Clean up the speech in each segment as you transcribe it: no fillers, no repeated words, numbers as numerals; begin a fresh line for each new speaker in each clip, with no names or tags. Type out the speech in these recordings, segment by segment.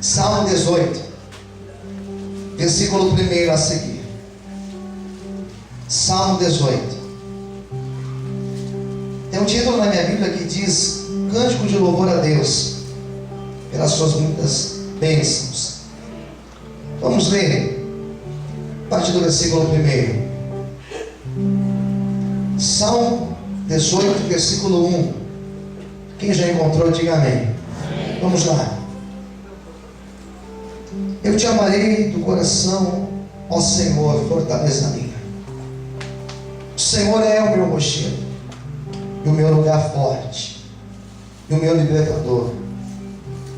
Salmo 18, versículo 1 a seguir. Salmo 18. Tem um título na minha Bíblia que diz: Cântico de louvor a Deus pelas suas muitas bênçãos. Vamos ler a partir do versículo 1. Salmo 18, versículo 1. Quem já encontrou, diga amém. Vamos lá. Eu te amarei do coração, ó Senhor, fortaleza minha. O Senhor é o meu rochedo, e o meu lugar forte, e o meu libertador,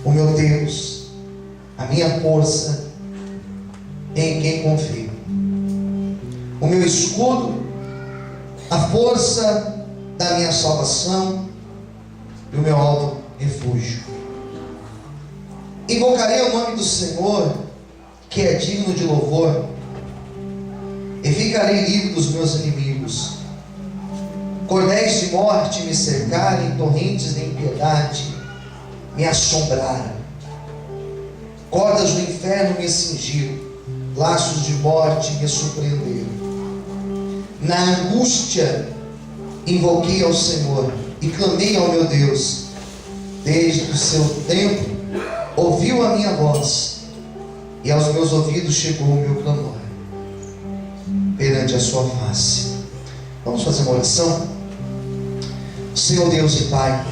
o meu Deus, a minha força, em quem confio, o meu escudo, a força da minha salvação e o meu alto refúgio. Invocarei o nome do Senhor, que é digno de louvor, e ficarei livre dos meus inimigos. Cordéis de morte me cercaram, e torrentes de impiedade me assombraram. Cordas do inferno me cingiram, laços de morte me surpreenderam. Na angústia invoquei ao Senhor e clamei ao meu Deus. Desde o seu tempo ouviu a minha voz, e aos meus ouvidos chegou o meu clamor perante a sua face. Vamos fazer uma oração? Senhor Deus e Pai,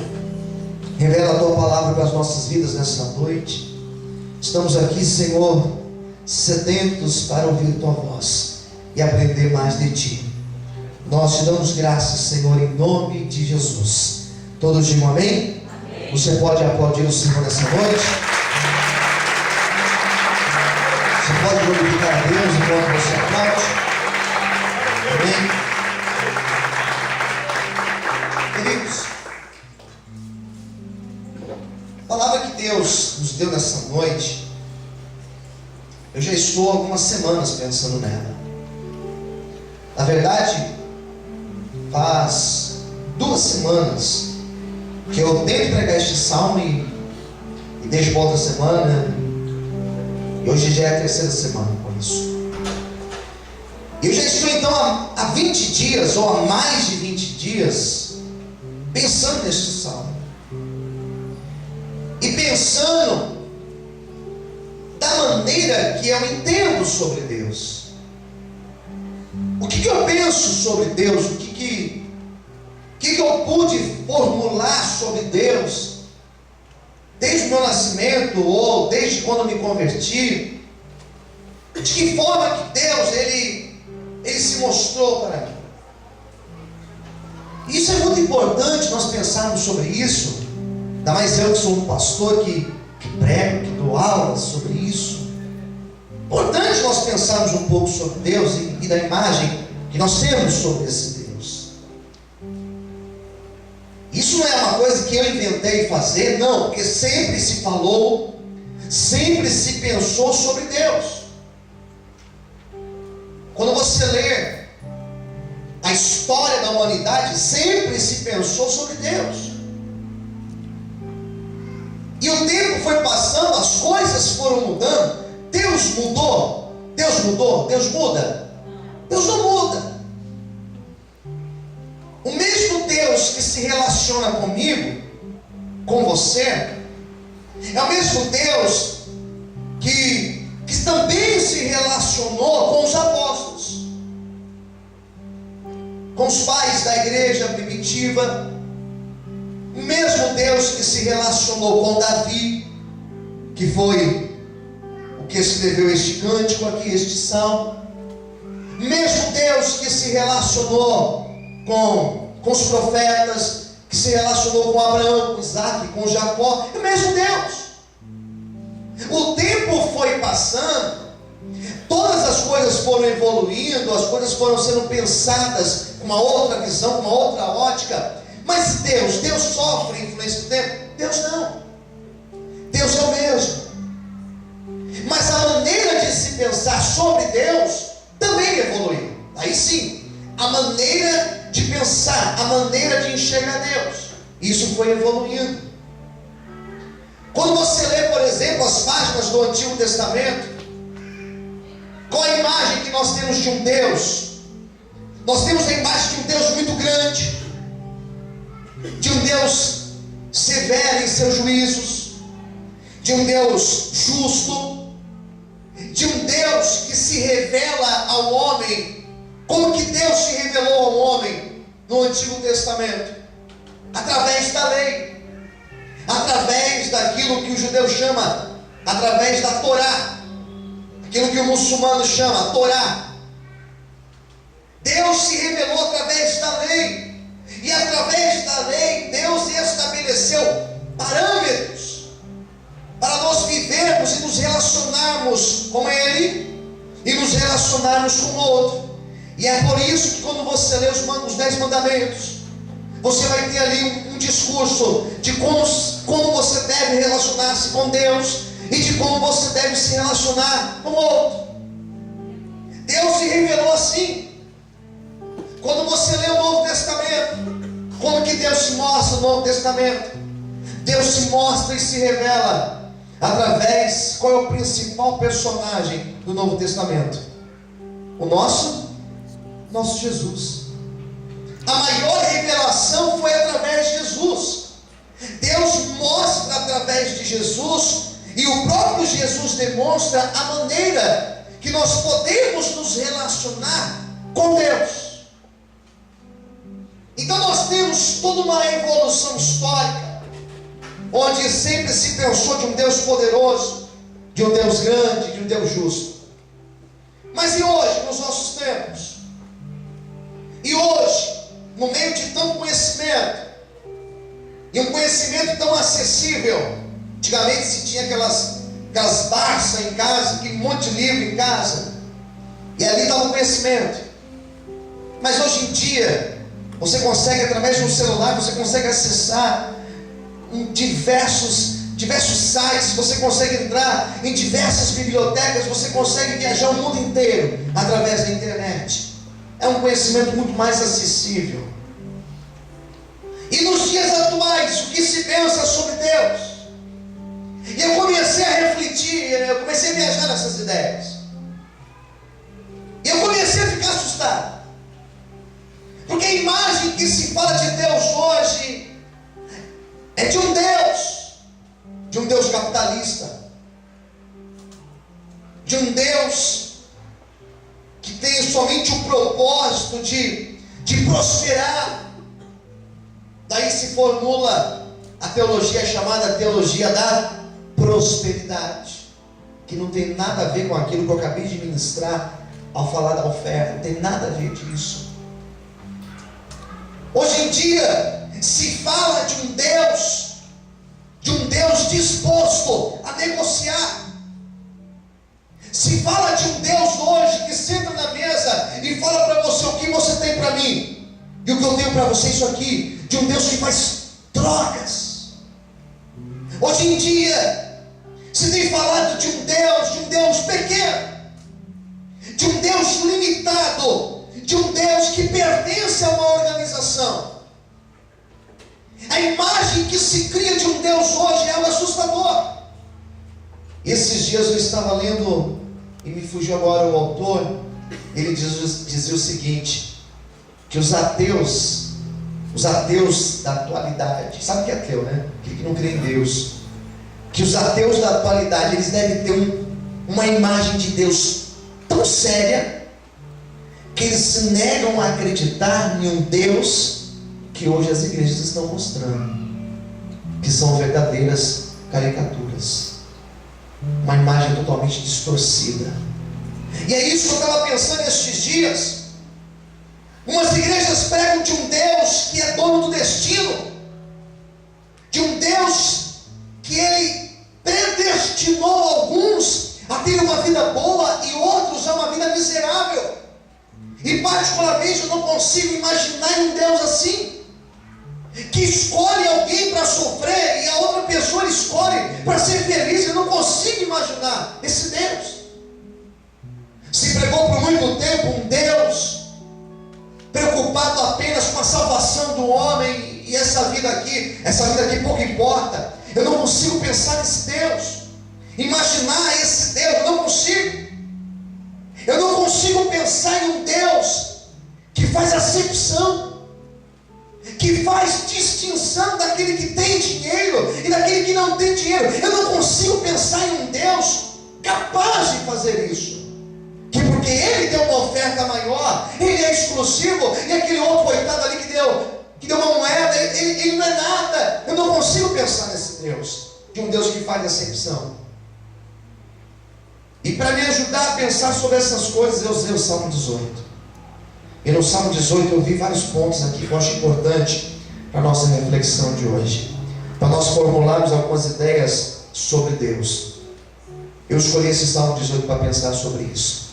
revela a tua palavra para as nossas vidas nessa noite. Estamos aqui, Senhor, sedentos para ouvir tua voz e aprender mais de ti. Nós te damos graças, Senhor, em nome de Jesus. Todos digam amém? Amém. Você pode aplaudir o Senhor nessa noite? Você pode glorificar a Deus enquanto você aplaude? Amém? Queridos, a palavra que Deus nos deu nessa noite, eu já estou há algumas semanas pensando nela. Na verdade, faz 2 semanas que eu tento pregar este salmo e deixo para outra semana, e hoje já é a 3ª semana com isso. Eu já estou então há 20 dias ou há mais de 20 dias pensando neste salmo e pensando da maneira que eu entendo sobre Deus. O que eu penso sobre Deus? O que eu pude formular sobre Deus desde o meu nascimento ou desde quando me converti? De que forma que Deus ele se mostrou para mim? Isso é muito importante nós pensarmos sobre isso. Ainda mais eu que sou um pastor que prego, que dou aulas sobre isso. Importante nós pensarmos um pouco sobre Deus e da imagem que nós temos sobre esse Deus. Isso não é uma coisa que eu inventei fazer, não, porque sempre se falou, sempre se pensou sobre Deus. Quando você lê a história da humanidade, sempre se pensou sobre Deus. E o tempo foi passando, as coisas foram mudando. Deus mudou? Deus mudou? Deus muda? Deus não muda. O mesmo Deus que se relaciona comigo, com você, é o mesmo Deus que também se relacionou com os apóstolos, com os pais da igreja primitiva. O mesmo Deus que se relacionou com Davi, que foi que escreveu este cântico aqui, este salmo. Mesmo Deus que se relacionou com os profetas, que se relacionou com Abraão, com Isaac, com Jacó, é o mesmo Deus. O tempo foi passando, todas as coisas foram evoluindo, as coisas foram sendo pensadas com uma outra visão, com uma outra ótica. Mas Deus sofre influência do tempo? Deus não. Deus é o mesmo. Mas a maneira de se pensar sobre Deus também evoluiu. Aí sim, a maneira de pensar, a maneira de enxergar Deus, isso foi evoluindo. Quando você lê, por exemplo, as páginas páginas do Antigo Testamento, qual a imagem que nós temos de um Deus? Nós temos a imagem de um Deus muito grande, de um Deus severo em seus juízos, de um Deus justo, de um Deus que se revela ao homem. Como que Deus se revelou ao homem no Antigo Testamento? Através da lei, através daquilo que o judeu chama, através da Torá, aquilo que o muçulmano chama Torá. Deus se revelou através da lei, e através da lei Deus estabeleceu parâmetros para nós vivermos e nos relacionarmos com Ele e nos relacionarmos com o outro. E é por isso que quando você lê os 10 mandamentos, você vai ter ali um discurso de como você deve relacionar-se com Deus e de como você deve se relacionar com o outro. Deus se revelou assim. Quando você lê o Novo Testamento, como que Deus se mostra no Novo Testamento? Deus se mostra e se revela através, qual é o principal personagem do Novo Testamento? O nosso Jesus. A maior revelação foi através de Jesus. Deus mostra através de Jesus, e o próprio Jesus demonstra a maneira que nós podemos nos relacionar com Deus. Então nós temos toda uma evolução histórica, onde sempre se pensou de um Deus poderoso, de um Deus grande, de um Deus justo. Mas e hoje, nos nossos tempos? E hoje, no meio de tanto conhecimento, e um conhecimento tão acessível, antigamente se tinha aquelas Barças em casa, um monte de livro em casa, e ali estava o conhecimento. Mas hoje em dia, você consegue, através de um celular, você consegue acessar diversos sites, você consegue entrar em diversas bibliotecas, você consegue viajar o mundo inteiro através da internet. É um conhecimento muito mais acessível. E nos dias atuais, o que se pensa sobre Deus? E eu comecei a refletir, eu comecei a viajar nessas ideias. E eu comecei a ficar assustado. Porque a imagem que se fala de Deus hoje é de um Deus capitalista, de um Deus que tem somente o propósito de prosperar. Daí se formula a teologia chamada teologia da prosperidade, que não tem nada a ver com aquilo que eu acabei de ministrar ao falar da oferta, não tem nada a ver disso. Hoje em dia se fala de um Deus disposto a negociar. Se fala de um Deus hoje que senta na mesa e fala para você: o que você tem para mim e o que eu tenho para você, isso aqui. De um Deus que faz trocas. Hoje em dia se tem falado de um Deus pequeno, de um Deus limitado, de um Deus que pertence a uma organização. A imagem que se cria de um Deus hoje é algo assustador. Esses dias eu estava lendo, e me fugiu agora o autor, ele dizia o seguinte, que os ateus da atualidade, sabe o que é ateu, né? Aquele que não crê em Deus. Que os ateus da atualidade, eles devem ter uma imagem de Deus tão séria, que eles se negam a acreditar em um Deus que hoje as igrejas estão mostrando, que são verdadeiras caricaturas, uma imagem totalmente distorcida. E é isso que eu estava pensando estes dias. Umas igrejas pregam de um Deus que é dono do destino, de um Deus que Ele predestinou alguns a ter uma vida boa e outros a uma vida miserável. E particularmente eu não consigo imaginar um Deus assim, que escolhe alguém para sofrer e a outra pessoa escolhe para ser feliz. Eu não consigo imaginar esse Deus. Se pregou por muito tempo um Deus preocupado apenas com a salvação do homem, e essa vida aqui pouco importa. Eu não consigo pensar nesse Deus. imaginar esse Deus, eu não consigo. Eu não consigo pensar em um Deus que faz acepção, que faz distinção daquele que tem dinheiro e daquele que não tem dinheiro. Eu não consigo pensar em um Deus capaz de fazer isso, que porque ele deu uma oferta maior, ele é exclusivo, e aquele outro coitado ali que deu uma moeda, ele não é nada. Eu não consigo pensar nesse Deus, de um Deus que faz acepção. E para me ajudar a pensar sobre essas coisas, eu usei o Salmo 18. E no Salmo 18 eu vi vários pontos aqui que eu acho importante para a nossa reflexão de hoje, para nós formularmos algumas ideias sobre Deus. Eu escolhi esse Salmo 18 para pensar sobre isso.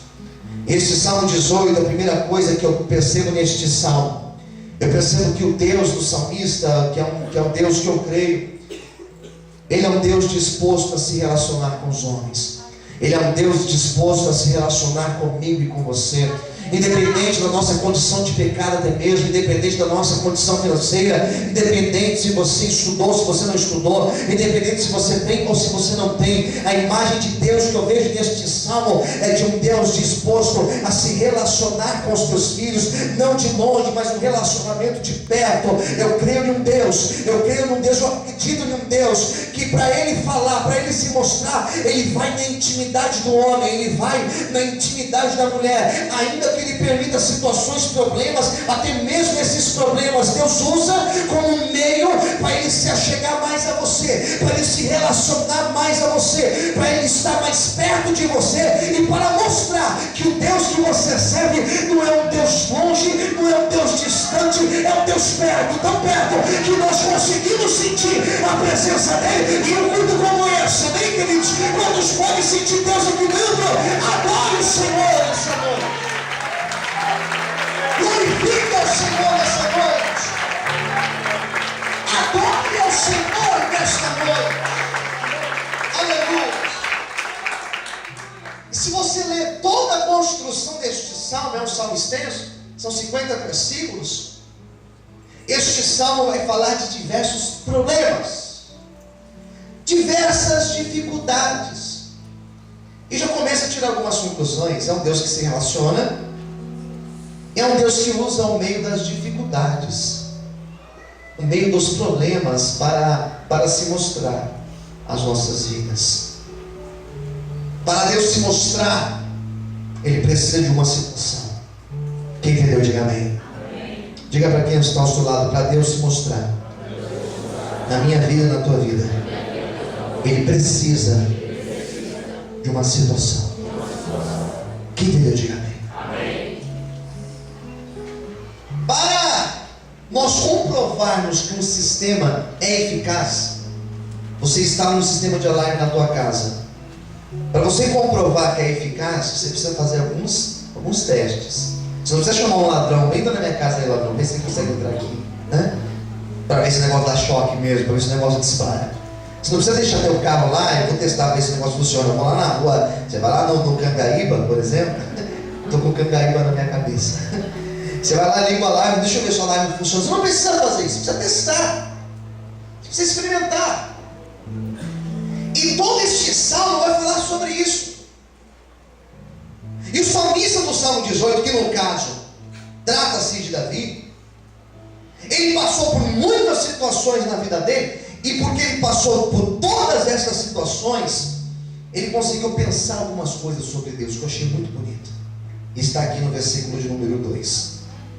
Este Salmo 18, a primeira coisa que eu percebo neste Salmo, eu percebo que o Deus do salmista, que é um Deus que eu creio, ele é um Deus disposto a se relacionar com os homens. Ele é um Deus disposto a se relacionar comigo e com você, independente da nossa condição de pecado, até mesmo independente da nossa condição financeira, independente se você estudou, se você não estudou, independente se você tem ou se você não tem. A imagem de Deus que eu vejo neste salmo é de um Deus disposto a se relacionar com os teus filhos, não de longe, mas um relacionamento de perto. Eu creio em um Deus, eu acredito em um Deus que para Ele falar, para Ele se mostrar, Ele vai na intimidade do homem, Ele vai na intimidade da mulher, ainda que Ele permita situações, problemas, até mesmo esses problemas Deus usa como um meio para Ele se achegar mais a você, para Ele se relacionar mais a você, para Ele estar mais perto de você e para mostrar que o Deus que você serve não é um Deus longe, não é um Deus distante, é um Deus perto, tão perto que nós conseguimos sentir a presença dEle. E um culto como esse, amém, queridos? Quantos podem sentir Deus aqui dentro? Adore o Senhor essa noite. Glorifica o Senhor nessa noite. Adore ao Senhor nesta noite. Aleluia. E se você ler toda a construção deste salmo, é um salmo extenso, são 50 versículos. Este salmo vai falar de diversos problemas, diversas dificuldades, e já começa a tirar algumas conclusões. É um Deus que se relaciona, é um Deus que usa o meio das dificuldades, o meio dos problemas para se mostrar às nossas vidas. Para Deus se mostrar, Ele precisa de uma situação. Quem entendeu, diga amém. Diga para quem está ao seu lado: para Deus se mostrar na minha vida e na tua vida, Ele precisa de uma situação. Quem entendeu, diga amém. Para nós comprovarmos que um sistema é eficaz, você está no sistema de alarme na tua casa. Para você comprovar que é eficaz, você precisa fazer alguns testes. Você não precisa chamar um ladrão: entra na minha casa aí, ladrão, vê se ele consegue entrar aqui, né? Para ver se o negócio dá choque mesmo, para ver se o negócio dispara. Você não precisa deixar teu carro lá: eu vou testar para ver se o negócio funciona. Eu vou lá na rua, você vai lá no Cangaíba, por exemplo. Estou com Cangaíba na minha cabeça. Você vai lá, liga o alarme, deixa eu ver se o alarme funciona. Você não precisa fazer isso, você precisa testar, você precisa experimentar. E todo este salmo vai falar sobre isso. E o salmista do Salmo 18, que no caso trata-se de Davi, ele passou por muitas situações na vida dele, e porque ele passou por todas essas situações, ele conseguiu pensar algumas coisas sobre Deus que eu achei muito bonito. Está aqui no versículo de número 2.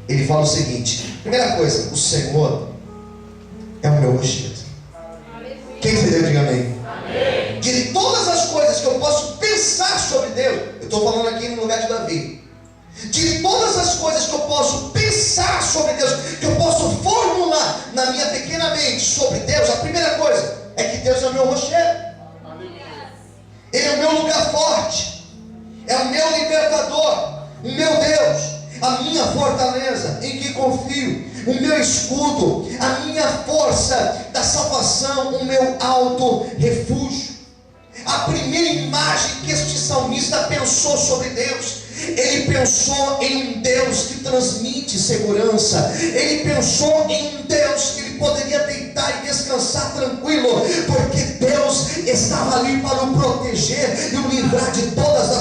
Ele fala o seguinte: primeira coisa, o Senhor é o meu rochedo. Quem entendeu, diga amém. De todas as coisas que eu posso pensar sobre Deus, eu estou falando aqui no lugar de Davi, de todas as coisas que eu posso pensar sobre Deus, que eu posso formular na minha pequena mente sobre Deus, a primeira coisa é que Deus é o meu rochedo. Ele é o meu lugar forte, é o meu libertador, o meu Deus, a minha fortaleza em que confio, o meu escudo, a minha força da salvação, o meu alto refúgio. A primeira imagem que este salmista pensou sobre Deus, ele pensou em um Deus que transmite segurança. Ele pensou em um Deus que ele poderia deitar e descansar tranquilo, porque Deus estava ali para o proteger. proteger e o livrar de todas